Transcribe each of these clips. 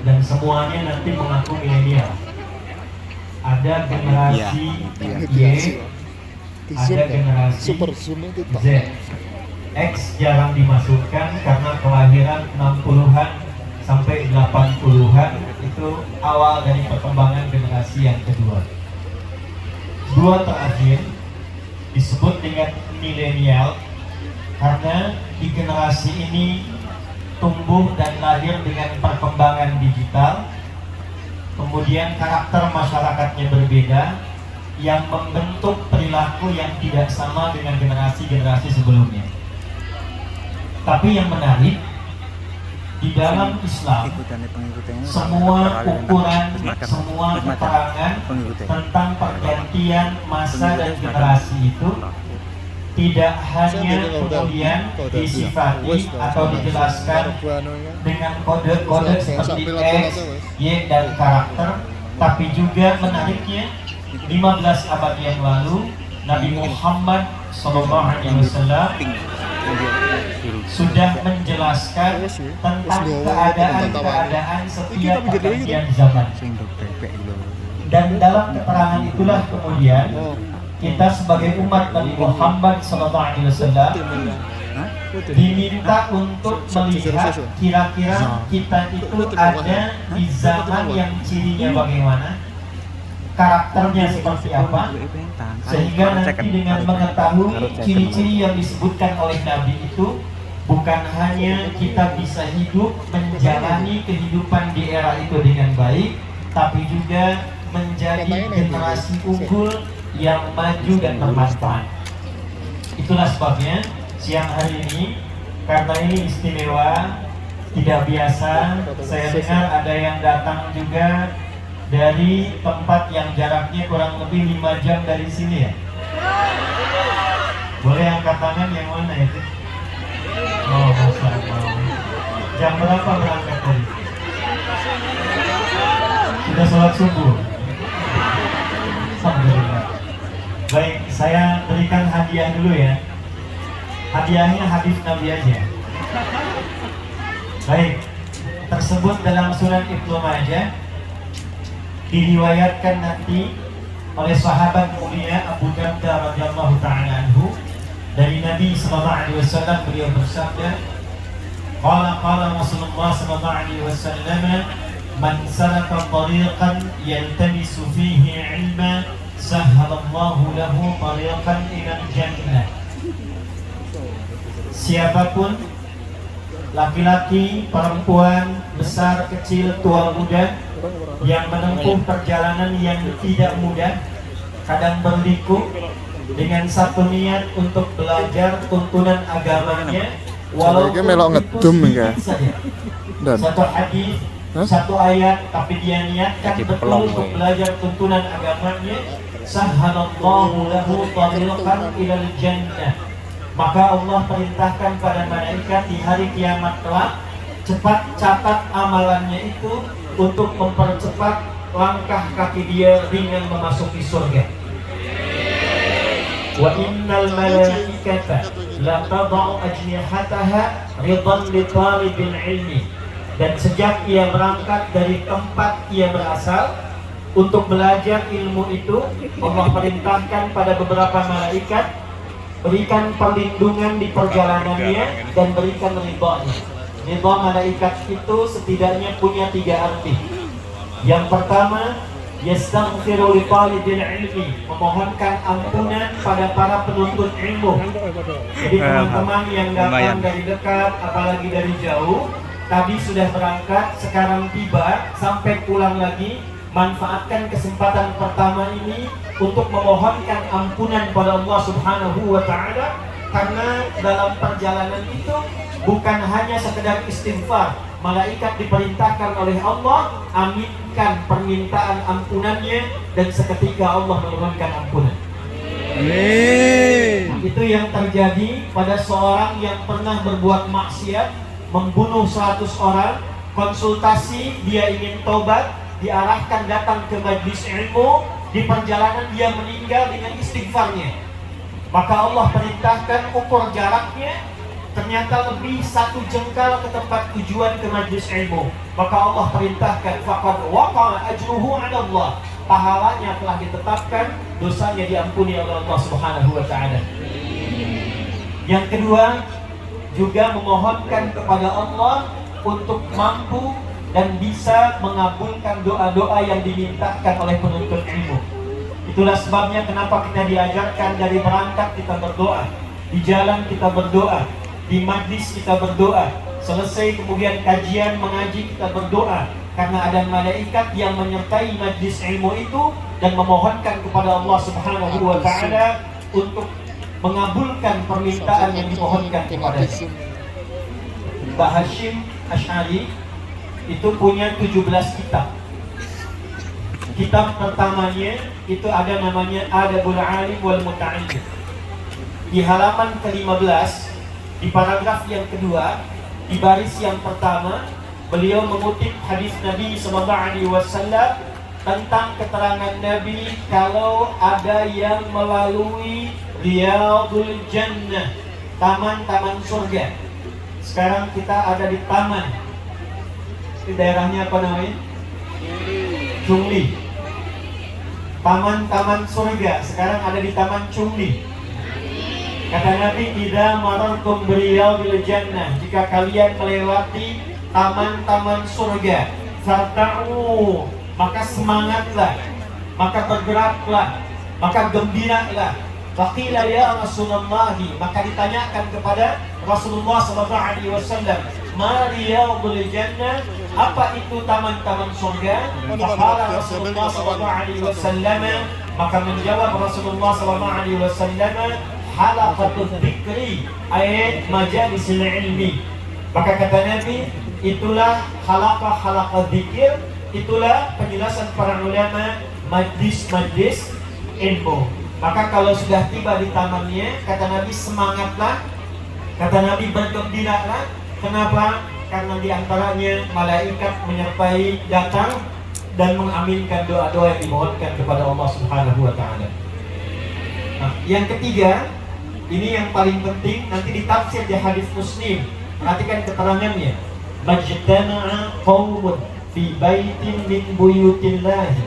dan semuanya nanti mengaku milenial. Ada generasi Y, ada generasi Z. X jarang dimasukkan karena kelahiran 60-an sampai 80-an, itu awal dari perkembangan generasi yang kedua. Dua terakhir disebut dengan milenial karena di generasi ini tumbuh dan lahir dengan perkembangan digital, kemudian karakter masyarakatnya berbeda yang membentuk perilaku yang tidak sama dengan generasi-generasi sebelumnya. Tapi yang menarik, di dalam Islam semua ukuran, semua keterangan tentang pergantian masa dan generasi itu tidak hanya kemudian disifati atau dijelaskan dengan kode-kode seperti X, Y, dan karakter, tapi juga menariknya 15 abad yang lalu Nabi Muhammad SAW sudah menjelaskan tentang keadaan-keadaan setiap pergantian zaman. Dan dalam keterangan itulah kemudian kita sebagai umat Nabi Muhammad SAW diminta untuk melihat kira-kira kita itu ada di zaman yang cirinya bagaimana, karakternya seperti apa, sehingga nanti dengan mengetahui ciri-ciri yang disebutkan oleh Nabi itu, bukan hanya kita bisa hidup menjalani kehidupan di era itu dengan baik, tapi juga menjadi generasi unggul yang maju dan bermanfaat. Itulah sebabnya siang hari ini, karena ini istimewa, tidak biasa, saya dengar ada yang datang juga dari tempat yang jaraknya kurang lebih 5 jam dari sini ya. Boleh angkat tangan yang mana itu? Oh, Masya Allah. Jam berapa berangkat tadi? Sudah sholat subuh? Alhamdulillah. Baik, saya berikan hadiah dulu ya. Hadiahnya hadis Nabi aja. Baik, tersebut dalam surat Ibnu Majah, diriwayatkan nanti oleh sahabat mulia Abu Darda radhiyallahu ta'ala anhu, dari Nabi sallallahu alaihi wasallam, beliau bersabda, qala Rasulullah sallallahu alaihi wasallam, man salaka tariqan yaltamisu fihi ilma sahhalallahu lahu tariqan ila jannah. Siapapun, laki-laki, perempuan, besar, kecil, tua, muda, yang menempuh perjalanan yang tidak mudah, kadang berliku, dengan satu niat untuk belajar tuntunan agamanya, walaupun itu sedikit saja, satu hadis, satu ayat, tapi dia niatkan betul untuk belajar tuntunan agamanya, sahhalallahu lahu tariqan ilal jannah, maka Allah perintahkan pada malaikat di hari kiamat kelak, cepat catat amalannya itu untuk mempercepat langkah kaki dia dengan memasuki surga. Wa innal malaikata la tad'u ajnihataha ridan li talibil ilmi. Dan sejak ia berangkat dari tempat ia berasal untuk belajar ilmu itu, Allah perintahkan pada beberapa malaikat, berikan perlindungan di perjalanannya dan berikan ridhonya. Ridha malaikat itu setidaknya punya 3 arti. Yang pertama, yastaghfiru li talibil ilmi, memohonkan ampunan pada para penuntut ilmu. Jadi teman-teman yang datang dari dekat, apalagi dari jauh, tadi sudah berangkat, sekarang tiba, sampai pulang lagi, manfaatkan kesempatan pertama ini untuk memohonkan ampunan pada Allah Subhanahu wa ta'ala, karena dalam perjalanan itu bukan hanya sekedar istighfar, malaikat diperintahkan oleh Allah aminkan permintaan ampunannya, dan seketika Allah menurunkan ampunan. Itu yang terjadi pada seorang yang pernah berbuat maksiat, membunuh 100 orang, konsultasi, dia ingin tobat, diarahkan datang ke majlis ilmu, di perjalanan dia meninggal dengan istighfarnya. Maka Allah perintahkan ukur jaraknya, ternyata lebih satu jengkal ke tempat tujuan ke majlis ilmu, maka Allah perintahkan faqad waqa'a ajruhu 'ala Allah, pahalanya telah ditetapkan, dosanya diampuni oleh Allah Subhanahu wa taala. Yang kedua, juga memohonkan kepada Allah untuk mampu dan bisa mengabulkan doa-doa yang dimintakan oleh penuntut ilmu. Itulah sebabnya kenapa kita diajarkan dari berangkat kita berdoa, di jalan kita berdoa, di majlis kita berdoa, selesai kemudian kajian mengaji kita berdoa, karena ada malaikat yang menyertai majlis ilmu itu dan memohonkan kepada Allah Subhanahu wa taala untuk mengabulkan permintaan yang dimohonkan kepadanya. Mbah Hashim Asy'ari itu punya 17 kitab. Kitab pertamanya itu ada namanya Adabul Alim wal Muta'allim. Di halaman ke-15, di paragraf yang kedua, di baris yang pertama, beliau mengutip hadis Nabi SAW tentang keterangan Nabi kalau ada yang melalui Riyadul Jannah, taman-taman surga. Sekarang kita ada di taman. Di daerahnya apa namanya? Chungli. Taman-taman surga. Sekarang ada di Taman Chungli. Kata Nabi, idza marartum biriyadil jannah, jika kalian melewati taman-taman surga, farta'u, maka semangatlah, maka bergeraklah, maka gembiralah. Faqila ya Rasulullah, maka ditanyakan kepada Rasulullah SAW, ma riyadul jannah, apa itu taman-taman surga? Faqala Rasulullah SAW, maka menjawab Rasulullah SAW, halaqatul dzikri, ayat majalisil ilmi. Maka kata Nabi, itulah halaqah dzikir, itulah penjelasan para ulama majlis-majlis ilmu. Maka kalau sudah tiba di tamannya, kata Nabi, semangatlah, kata Nabi, bergembiralah. Kenapa? Karena diantaranya malaikat menyertai datang dan mengaminkan doa-doa yang dimohonkan kepada Allah Subhanahu wa taala. Nah, yang ketiga, ini yang paling penting, nanti ditafsir di hadis Muslim. Perhatikan keterangannya. Majtama'a qaumun fi baitin min buyutillahi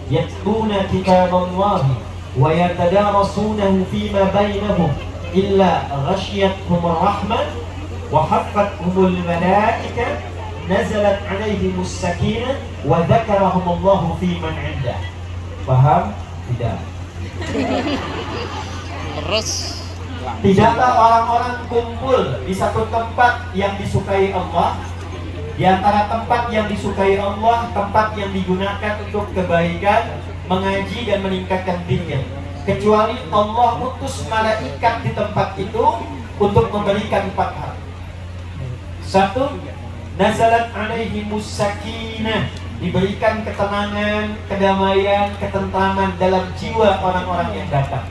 yatluna kitaballahi wa yatadarasunahu fima bainahum illa ghashiyatuhumur rahmah wa haffathumul malaikah nazalat 'alaihimus sakinah wa dzakarahumullahu fi man 'indah. Paham? Tidak. Terus Tidaklah orang-orang kumpul di satu tempat yang disukai Allah. Di antara tempat yang disukai Allah, tempat yang digunakan untuk kebaikan, mengaji dan meningkatkan dzikir, kecuali Allah utus malaikat di tempat itu untuk memberikan 4 hal. 1. Nazalat alaihimus sakinah, diberikan ketenangan, kedamaian, ketentraman dalam jiwa orang-orang yang datang.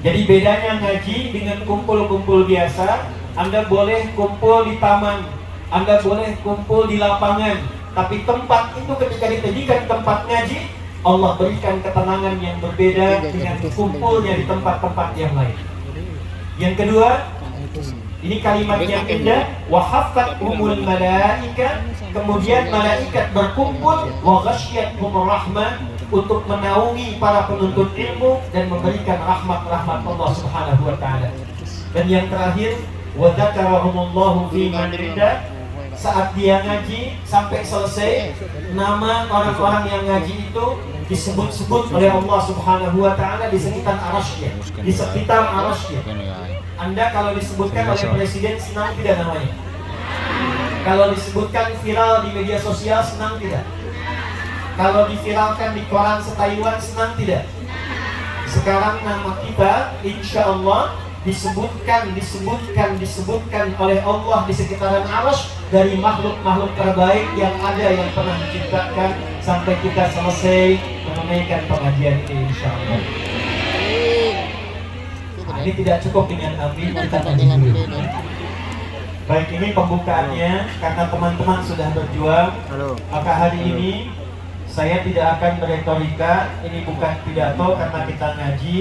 Jadi bedanya ngaji dengan kumpul-kumpul biasa. Anda boleh kumpul di taman, Anda boleh kumpul di lapangan, tapi tempat itu ketika dijadikan tempat ngaji, Allah berikan ketenangan yang berbeda dengan kumpulnya di tempat-tempat yang lain. Yang kedua, ini kalimat yang indah, wa haffathumul malaika, kemudian malaikat berkumpul, wa ghasyiyatuhumur rahmah, untuk menaungi para penuntut ilmu dan memberikan rahmat-rahmat Allah Subhanahu wa taala. Dan yang terakhir, wa dzakarahumullahu fi man 'indah, saat dia ngaji sampai selesai, nama orang-orang yang ngaji itu disebut-sebut oleh Allah Subhanahu wa taala di sekitar arasy-Nya, di sekitar arasy-Nya. Anda kalau disebutkan oleh presiden senang tidak namanya? Kalau disebutkan viral di media sosial senang tidak? Kalau diviralkan di koran se-Taiwan senang tidak? Sekarang nama kita insya Allah disebutkan oleh Allah di sekitaran arasy dari makhluk-makhluk terbaik yang ada yang pernah diciptakan sampai kita selesai menunaikan pengajian ini insya Allah. Nah, ini tidak cukup dengan amin, kita lanjut dulu. Baik, ini pembukaannya karena teman-teman sudah berjuang. Maka hari ini saya tidak akan beretorika, ini bukan pidato karena kita ngaji.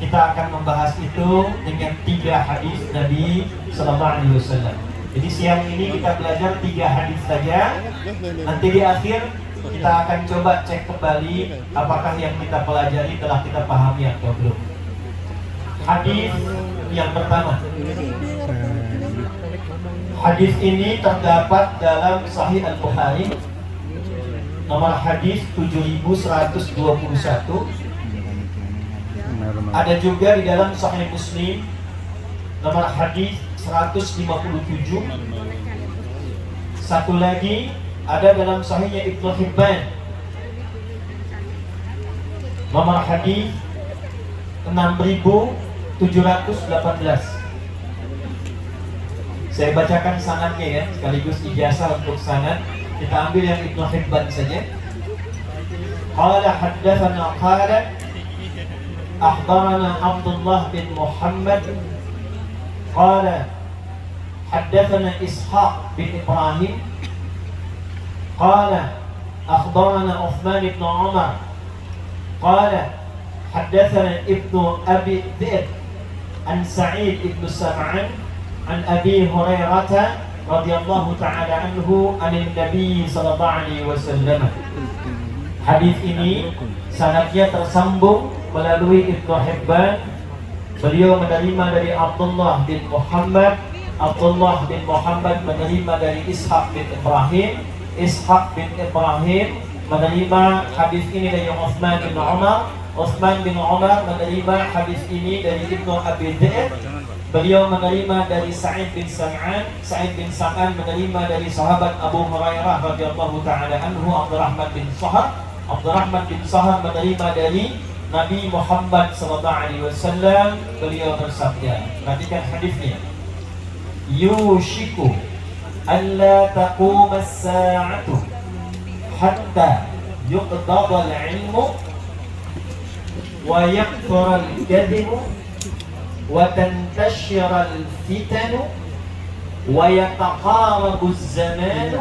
kita akan membahas itu dengan 3 hadis Nabi Sallallahu Alaihi Wasallam. Jadi siang ini kita belajar 3 hadis saja. Nanti di akhir kita akan coba cek kembali apakah yang kita pelajari telah kita pahami atau belum. Hadis yang pertama. Hadis ini terdapat dalam Sahih Al-Bukhari, nomor hadis 7121. Ada juga di dalam Sahih Muslim, nomor hadis 157. Satu lagi ada dalam Sahihnya Ibnu Hibban, nomor hadis 6718. Saya bacakan sanadnya ya, sekaligus ijazah untuk sanad. Kita ambil yang Ibnu Hibban saja. Qala haddatsana qala akhbarana Abdullah bin Muhammad qala haddatsana Ishaq bin Ibrahim qala akhbarana Uthman bin Umar qala haddatsana Ibnu Abi Dhi'b an Sa'id bin Sam'an an Abi Hurairah radhiyallahu ta'ala anhu anin Nabi sallallahu alaihi wasallam. Hadis ini sanadnya tersambung melalui Ibnu Hibban. Beliau menerima dari Abdullah bin Muhammad, Abdullah bin Muhammad menerima dari Ishaq bin Ibrahim, Ishaq bin Ibrahim menerima hadis ini dari Uthman bin Umar, Uthman bin Umar menerima hadis ini dari Ibnu Abi Dhi'b. Beliau menerima dari Sa'id bin Sam'an, Sa'id bin Sam'an menerima dari sahabat Abu Hurairah radhiyallahu ta'ala anhu, Abdurrahman bin Sahar. Abdurrahman bin Sahar menerima dari Nabi Muhammad sallallahu alaihi wasallam. Beliau bersabda, perhatikan hadisnya. Yushiku alla taquma as-sa'atu hatta yuqdada al-'ilmu wa yakthura al-kadhibu wa tantashira al-fitanu wa yataqarabu az-zamanu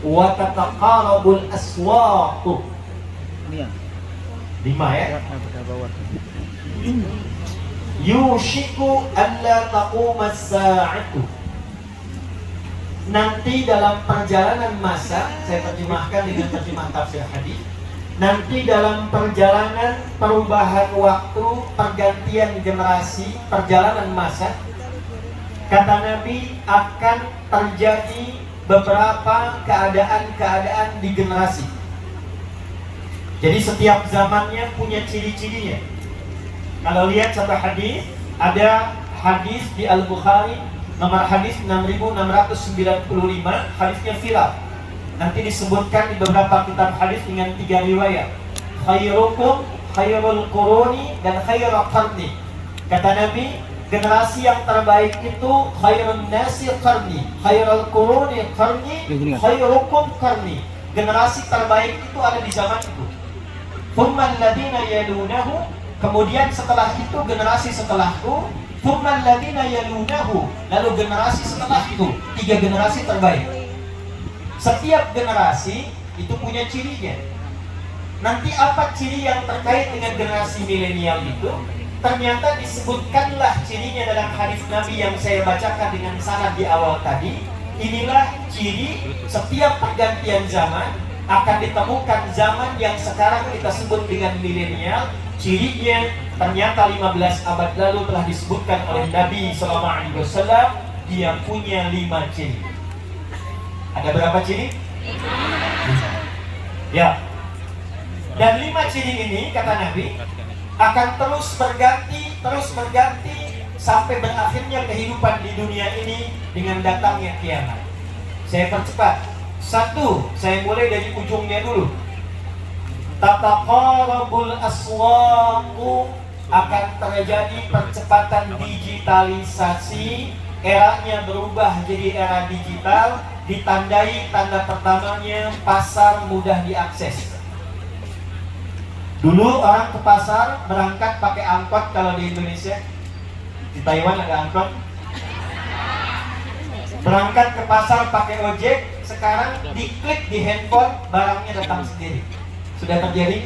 wa tataqarabu al-aswaqu. 5 ya. Yushiku alla taquma as-sa'atu. Nanti dalam perjalanan masa, saya terjemahkan dengan terjemahan tafsir hadis. Nanti dalam perjalanan perubahan waktu, pergantian generasi, perjalanan masa, kata Nabi akan terjadi beberapa keadaan-keadaan di generasi. Jadi setiap zamannya punya ciri-cirinya. Kalau lihat satu hadis, ada hadis di Al-Bukhari nomor hadis 6695, hadisnya viral. Nanti disebutkan di beberapa kitab hadis dengan 3 riwayat. Khairukum khairul quruni dan khairul qarni. Kata Nabi, generasi yang terbaik itu khairun nasi qarni, khairul quruni qarni, khairukum qarni. Generasi terbaik itu ada di zaman itu. Thumma alladhina yalunahu, kemudian setelah itu generasi setelahku, thumma alladhina yalunahu, lalu generasi setelah itu, 3 generasi terbaik. Setiap generasi itu punya cirinya. Nanti apa ciri yang terkait dengan generasi milenial itu? Ternyata disebutkanlah cirinya dalam hadis Nabi yang saya bacakan dengan sanad di awal tadi. Inilah ciri setiap pergantian zaman akan ditemukan zaman yang sekarang kita sebut dengan milenial. Cirinya ternyata 15 abad lalu telah disebutkan oleh Nabi sallallahu alaihi wasallam. Dia punya 5 ciri. Ada berapa ciri? 5. Ya. Dan 5 ciri ini kata Nabi akan terus berganti sampai berakhirnya kehidupan di dunia ini dengan datangnya kiamat. Saya percepat. 1, saya mulai dari ujungnya dulu. Tataqarabul aswaqu, akan terjadi percepatan digitalisasi, eranya berubah jadi era digital, ditandai tanda pertamanya pasar mudah diakses. Dulu orang ke pasar berangkat pakai angkot kalau di Indonesia. Di Taiwan ada angkot. Berangkat ke pasar pakai ojek, sekarang diklik di handphone barangnya datang sendiri. Sudah terjadi?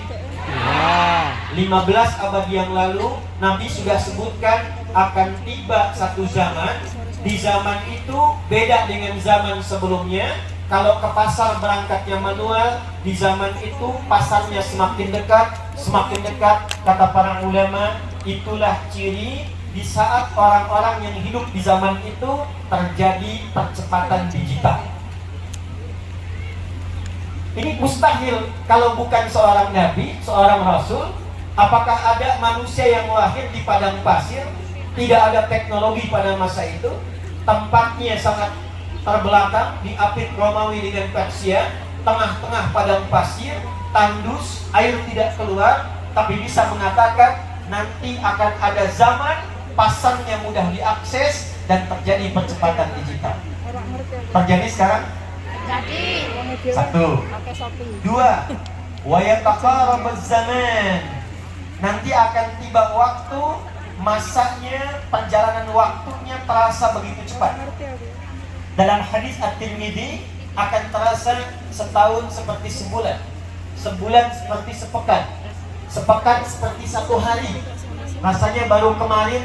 15 abad yang lalu Nabi sudah sebutkan akan tiba satu zaman. Di zaman itu beda dengan zaman sebelumnya. Kalau ke pasar berangkatnya manual, di zaman itu pasarnya semakin dekat. Kata para ulama, itulah ciri di saat orang-orang yang hidup di zaman itu terjadi percepatan digital. Ini mustahil kalau bukan seorang nabi, seorang rasul. Apakah ada manusia yang lahir di padang pasir? Tidak ada teknologi pada masa itu. Tempatnya sangat terbelakang, diapit Romawi dengan Persia, tengah-tengah padang pasir, tandus, air tidak keluar, tapi bisa mengatakan nanti akan ada zaman pasarnya mudah diakses dan terjadi percepatan digital. Terjadi sekarang? Jadi Satu. Dua, wa yataqarabuz zaman. Nanti akan tiba waktu, masanya, perjalanan waktunya terasa begitu cepat. Dalam hadis At-Tirmidzi, akan terasa setahun seperti sebulan, sebulan seperti sepekan, sepekan seperti satu hari. Rasanya baru kemarin